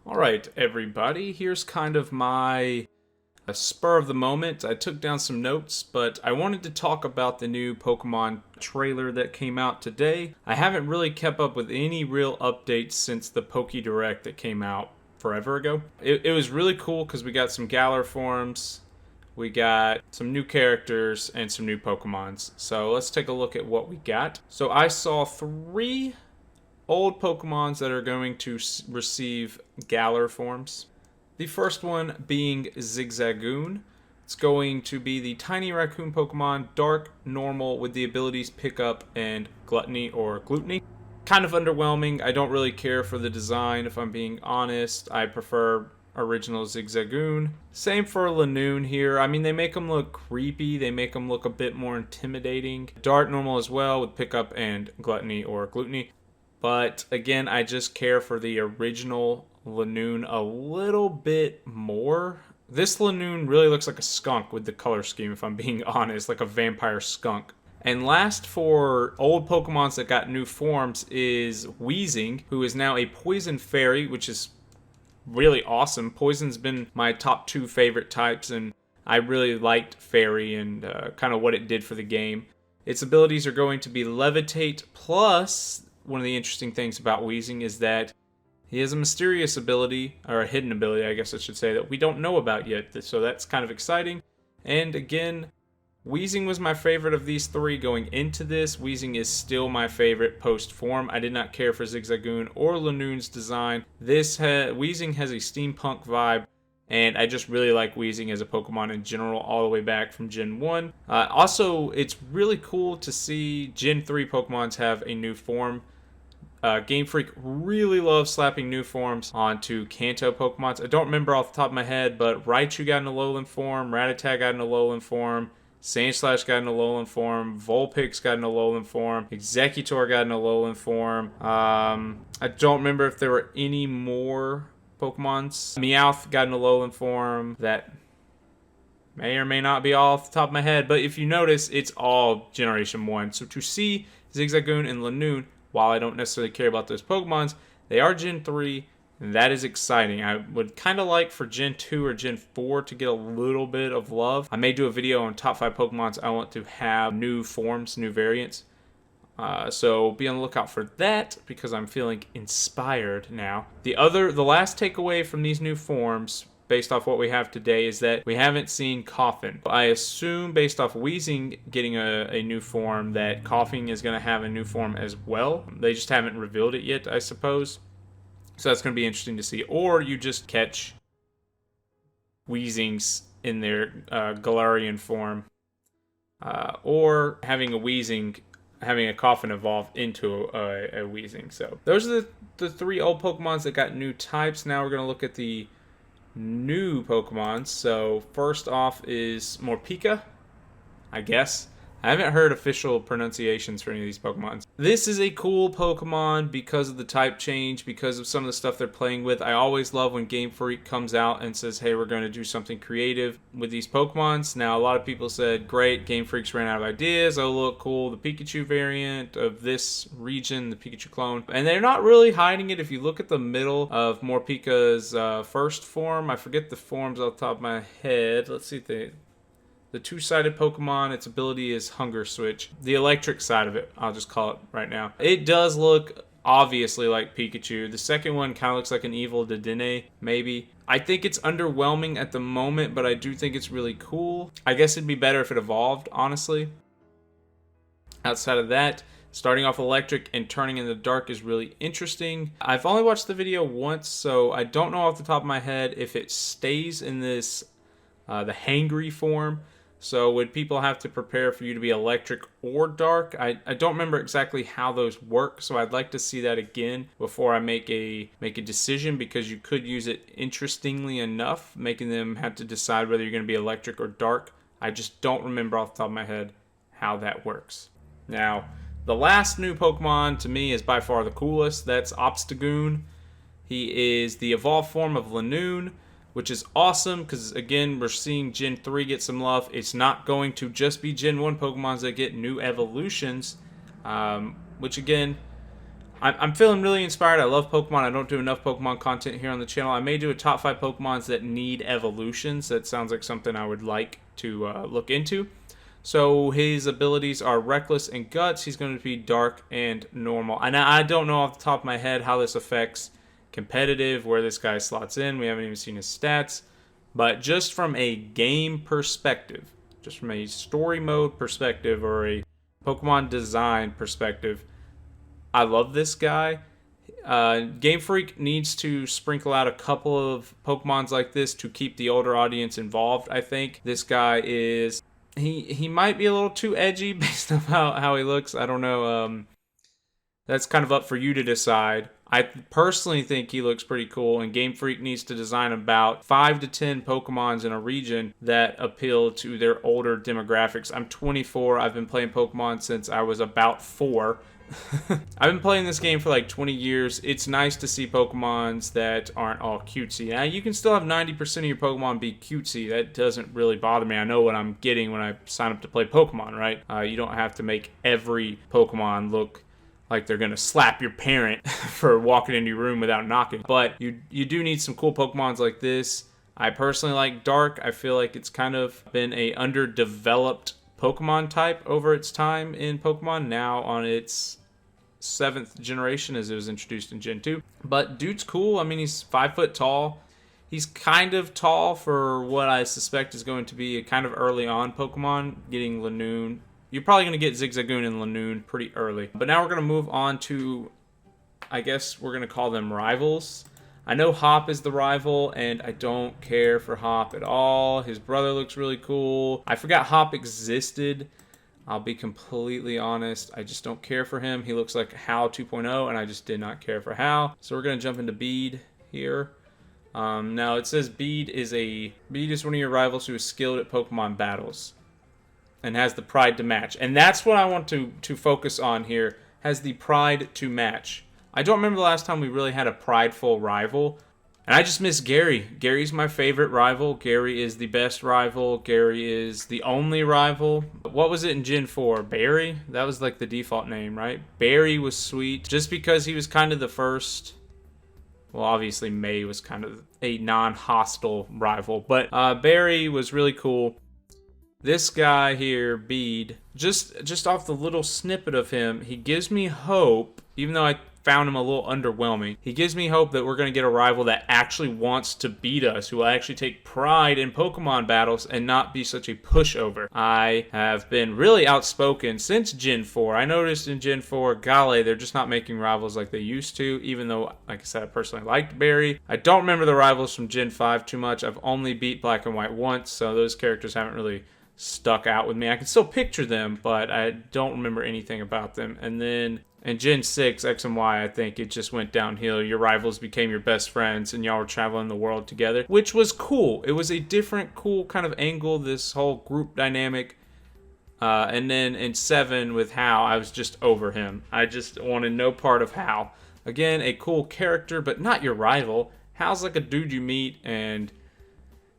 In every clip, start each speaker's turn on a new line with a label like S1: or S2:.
S1: Alright, everybody, here's kind of my spur of the moment. I took down some notes, but I wanted to talk about the new Pokemon trailer that came out today. I haven't really kept up with any real updates since the Poke Direct that came out forever ago. It was really cool because we got some Galar forms, we got some new characters, and some new Pokemons. So let's take a look at what we got. So I saw 3 old Pokemons that are going to receive Galar forms. The first one being Zigzagoon. It's going to be the tiny raccoon Pokemon, dark, normal, with the abilities Pickup and Gluttony or Glutony. Kind of underwhelming. I don't really care for the design, if I'm being honest. I prefer original Zigzagoon. Same for Lanoon here. I mean, they make them look creepy. They make them look a bit more intimidating. Dark, normal as well, with Pickup and Gluttony or Glutony. But again, I just care for the original Lanoon a little bit more. This Lanoon really looks like a skunk with the color scheme, if I'm being honest, like a vampire skunk. And last for old Pokemons that got new forms is Weezing, who is now a Poison Fairy, which is really awesome. Poison's been my top 2 favorite types, and I really liked Fairy and kind of what it did for the game. Its abilities are going to be Levitate, plus one of the interesting things about Weezing is that he has a mysterious ability, or a hidden ability, I guess I should say, that we don't know about yet. So that's kind of exciting. And again, Weezing was my favorite of these 3 going into this. Weezing is still my favorite post-form. I did not care for Zigzagoon or Lanoon's design. Weezing has a steampunk vibe, and I just really like Weezing as a Pokemon in general, all the way back from Gen 1. Also, it's really cool to see Gen 3 Pokemons have a new form. Game Freak really loves slapping new forms onto Kanto Pokemons. I don't remember off the top of my head, but Raichu got an Alolan form, Rattata got an Alolan form, Sandslash got an Alolan form, Vulpix got an Alolan form, Executor got an Alolan form. I don't remember if there were any more Pokemons. Meowth got an Alolan form that may or may not be all off the top of my head, but if you notice, it's all Generation 1. So to see Zigzagoon and Lanoon, while I don't necessarily care about those Pokemons, they are Gen 3, and that is exciting. I would kind of like for Gen 2 or Gen 4 to get a little bit of love. I may do a video on top 5 Pokemons I want to have new forms, new variants. So be on the lookout for that, because I'm feeling inspired now. The last takeaway from these new forms, based off what we have today, is that we haven't seen Koffing. I assume, based off Weezing getting a new form, that Koffing is going to have a new form as well. They just haven't revealed it yet, I suppose. So that's going to be interesting to see. Or you just catch Weezings in their Galarian form. Or having a Koffing evolve into a Weezing. So those are the 3 old Pokemons that got new types. Now we're going to look at the new Pokemon. So first off is Morpeko, I guess. I haven't heard official pronunciations for any of these Pokemon. This is a cool Pokemon because of the type change, because of some of the stuff they're playing with. I always love when Game Freak comes out and says, hey, we're going to do something creative with these Pokemons. Now, a lot of people said, great, Game Freak's ran out of ideas. Oh, look, cool, the Pikachu variant of this region, the Pikachu clone. And they're not really hiding it. If you look at the middle of Morpeko's first form, I forget the forms off the top of my head. Let's see if the 2-sided Pokemon, its ability is Hunger Switch. The electric side of it, I'll just call it right now. It does look obviously like Pikachu. The second one kind of looks like an evil Dedenne, maybe. I think it's underwhelming at the moment, but I do think it's really cool. I guess it'd be better if it evolved, honestly. Outside of that, starting off electric and turning in the dark is really interesting. I've only watched the video once, so I don't know off the top of my head if it stays in this the hangry form. So would people have to prepare for you to be electric or dark? I don't remember exactly how those work, so I'd like to see that again before I make a decision, because you could use it interestingly enough, making them have to decide whether you're going to be electric or dark. I just don't remember off the top of my head how that works. Now, the last new Pokemon to me is by far the coolest. That's Obstagoon. He is the evolved form of Lanoon, which is awesome because, again, we're seeing Gen 3 get some love. It's not going to just be Gen 1 Pokemons that get new evolutions, which, again, I'm feeling really inspired. I love Pokemon. I don't do enough Pokemon content here on the channel. I may do a top 5 Pokemons that need evolutions. That sounds like something I would like to look into. So his abilities are Reckless and Guts. He's going to be Dark and Normal. And I don't know off the top of my head how this affects competitive, where this guy slots in. We haven't even seen his stats. But just from a game perspective, just from a story mode perspective or a Pokemon design perspective, I love this guy. Game Freak needs to sprinkle out a couple of Pokemons like this to keep the older audience involved, I think. This guy is... He might be a little too edgy based on how he looks. I don't know. That's kind of up for you to decide. I personally think he looks pretty cool, and Game Freak needs to design about 5 to 10 Pokemons in a region that appeal to their older demographics. I'm 24. I've been playing Pokemon since I was about 4. I've been playing this game for like 20 years. It's nice to see Pokemons that aren't all cutesy. Now, you can still have 90% of your Pokemon be cutesy. That doesn't really bother me. I know what I'm getting when I sign up to play Pokemon, right? You don't have to make every Pokemon look like they're gonna slap your parent for walking into your room without knocking. But you do need some cool Pokemons like this. I personally like Dark. I feel like it's kind of been a underdeveloped Pokemon type over its time in Pokemon, now on its 7th generation as it was introduced in Gen 2. But dude's cool. I mean, he's 5 foot tall. He's kind of tall for what I suspect is going to be a kind of early on Pokemon, getting Lanoon. You're probably going to get Zigzagoon and Lanoon pretty early. But now we're going to move on to, I guess we're going to call them rivals. I know Hop is the rival, and I don't care for Hop at all. His brother looks really cool. I forgot Hop existed. I'll be completely honest. I just don't care for him. He looks like Hal 2.0, and I just did not care for Hal. So we're going to jump into Bead here. Now, it says Bead is one of your rivals who is skilled at Pokemon battles and has the pride to match. And that's what I want to focus on here. Has the pride to match. I don't remember the last time we really had a prideful rival. And I just miss Gary. Gary's my favorite rival. Gary is the best rival. Gary is the only rival. What was it in Gen 4? Barry? That was like the default name, right? Barry was sweet. Just because he was kind of the first... Well, obviously May was kind of a non-hostile rival. But Barry was really cool. This guy here, Bead, just off the little snippet of him, he gives me hope, even though I found him a little underwhelming. He gives me hope that we're going to get a rival that actually wants to beat us, who will actually take pride in Pokemon battles and not be such a pushover. I have been really outspoken since Gen 4. I noticed in Gen 4, golly, they're just not making rivals like they used to, even though, like I said, I personally liked Barry. I don't remember the rivals from Gen 5 too much. I've only beat Black and White once, so those characters haven't really stuck out with me. I can still picture them, but I don't remember anything about them. And then in Gen 6, X and Y, I think it just went downhill. Your rivals became your best friends, and y'all were traveling the world together, which was cool. It was a different, cool kind of angle, this whole group dynamic. And then in 7 with Hal, I was just over him. I just wanted no part of Hal. Again, a cool character, but not your rival. Hal's like a dude you meet, and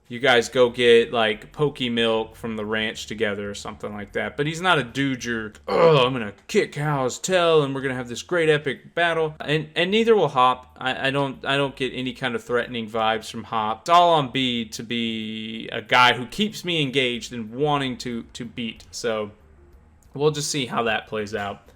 S1: you guys go get, like, Pokemilk from the ranch together or something like that. But he's not a dude you're, oh, I'm going to kick Hal's tail and we're going to have this great epic battle. And neither will Hop. I don't get any kind of threatening vibes from Hop. It's all on Bead to be a guy who keeps me engaged and wanting to beat. So we'll just see how that plays out.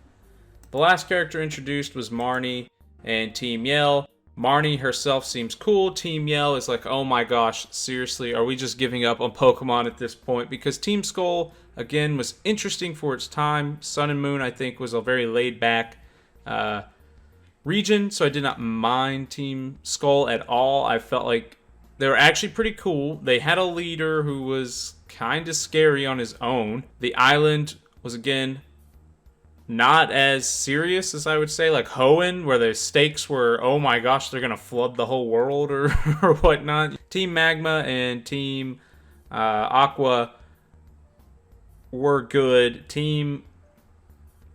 S1: The last character introduced was Marnie and Team Yell. Marnie herself seems cool. Team Yell is like, oh my gosh, seriously, are we just giving up on Pokemon at this point? Because Team Skull, again, was interesting for its time. Sun and Moon, I think, was a very laid-back region, so I did not mind Team Skull at all. I felt like they were actually pretty cool. They had a leader who was kind of scary on his own. The island was, again, not as serious as I would say, like Hoenn, where the stakes were, oh my gosh, they're going to flood the whole world or whatnot. Team Magma and Team Aqua were good. Team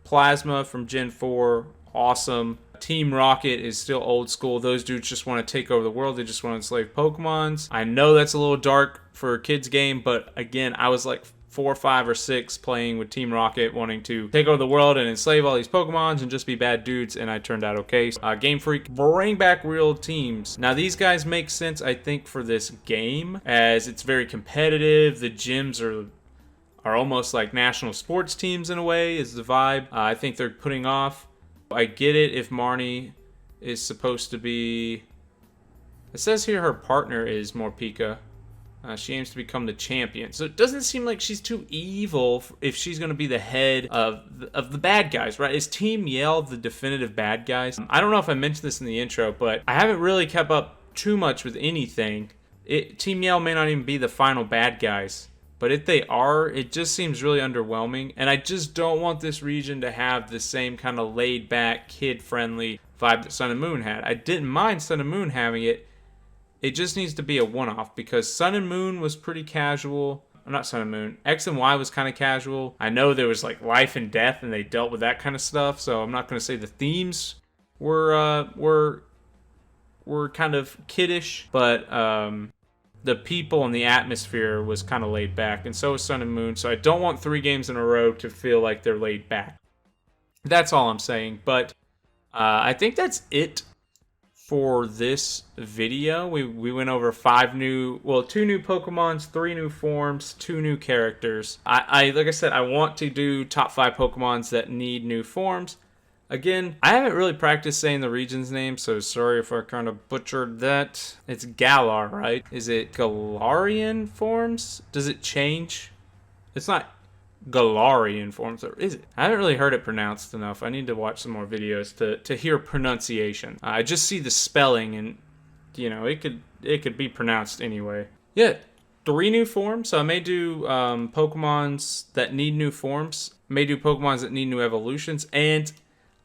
S1: Plasma from Gen 4, awesome. Team Rocket is still old school. Those dudes just want to take over the world. They just want to enslave Pokemons. I know that's a little dark for a kid's game, but again, I was like 4, 5, or 6 playing with Team Rocket, wanting to take over the world and enslave all these Pokemons and just be bad dudes, and I turned out okay. Game Freak, bring back real teams. Now these guys make sense, I think, for this game, as it's very competitive. The gyms are almost like national sports teams in a way, is the vibe. I think they're putting off. I get it if Marnie is supposed to be... It says here her partner is Morpeko. She aims to become the champion. So it doesn't seem like she's too evil if she's going to be the head of the bad guys, right? Is Team Yell the definitive bad guys? I don't know if I mentioned this in the intro, but I haven't really kept up too much with anything. Team Yell may not even be the final bad guys. But if they are, it just seems really underwhelming. And I just don't want this region to have the same kind of laid-back, kid-friendly vibe that Sun and Moon had. I didn't mind Sun and Moon having it. It just needs to be a one-off, because Sun and Moon was pretty casual. Not Sun and Moon. X and Y was kind of casual. I know there was like life and death, and they dealt with that kind of stuff. So I'm not going to say the themes were kind of kiddish, but the people and the atmosphere was kind of laid back, and so is Sun and Moon. So I don't want 3 games in a row to feel like they're laid back. That's all I'm saying. But I think that's it for this video. We went over 2 new Pokemons, 3 new forms, 2 new characters. I like I said, I want to do top 5 Pokemons that need new forms. Again, I haven't really practiced saying the region's name, so sorry if I kind of butchered that. It's Galar, right? Is it Galarian forms? Does it change? It's not Galarian forms, or is it? I haven't really heard it pronounced enough. I need to watch some more videos to hear pronunciation. I just see the spelling, and you know, it could be pronounced anyway. Yeah, 3 new forms. So I may do Pokemons that need new forms. I may do Pokemons that need new evolutions, and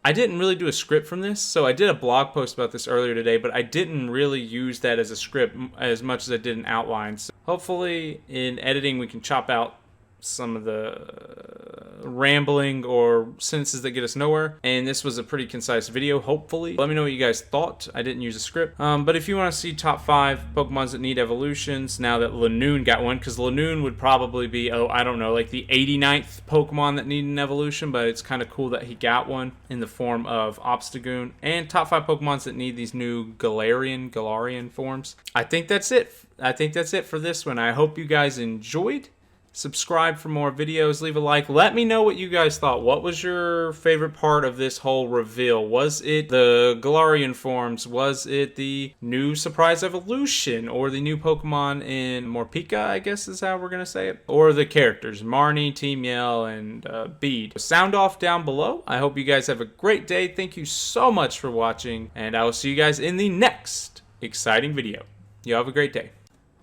S1: I didn't really do a script from this, so I did a blog post about this earlier today, but I didn't really use that as a script as much as I did an outline. So hopefully in editing we can chop out some of the rambling or sentences that get us nowhere, and this was a pretty concise video, hopefully. Let me know what you guys thought. I didn't use a script, but if you want to see top 5 Pokemons that need evolutions now that Lanoon got one, because Lanoon would probably be, I don't know, like the 89th Pokemon that need an evolution, but it's kind of cool that he got one in the form of Obstagoon, and top 5 Pokemons that need these new Galarian forms. I think that's it. I think that's it for this one. I hope you guys enjoyed. Subscribe for more videos, leave a like, let me know what you guys thought. What was your favorite part of this whole reveal? Was it the Galarian forms? Was it the new surprise evolution? Or the new Pokemon in Morpeko, I guess is how we're gonna say it? Or the characters, Marnie, Team Yell, and Bead? Sound off down below. I hope you guys have a great day. Thank you so much for watching, and I will see you guys in the next exciting video. You have a great day.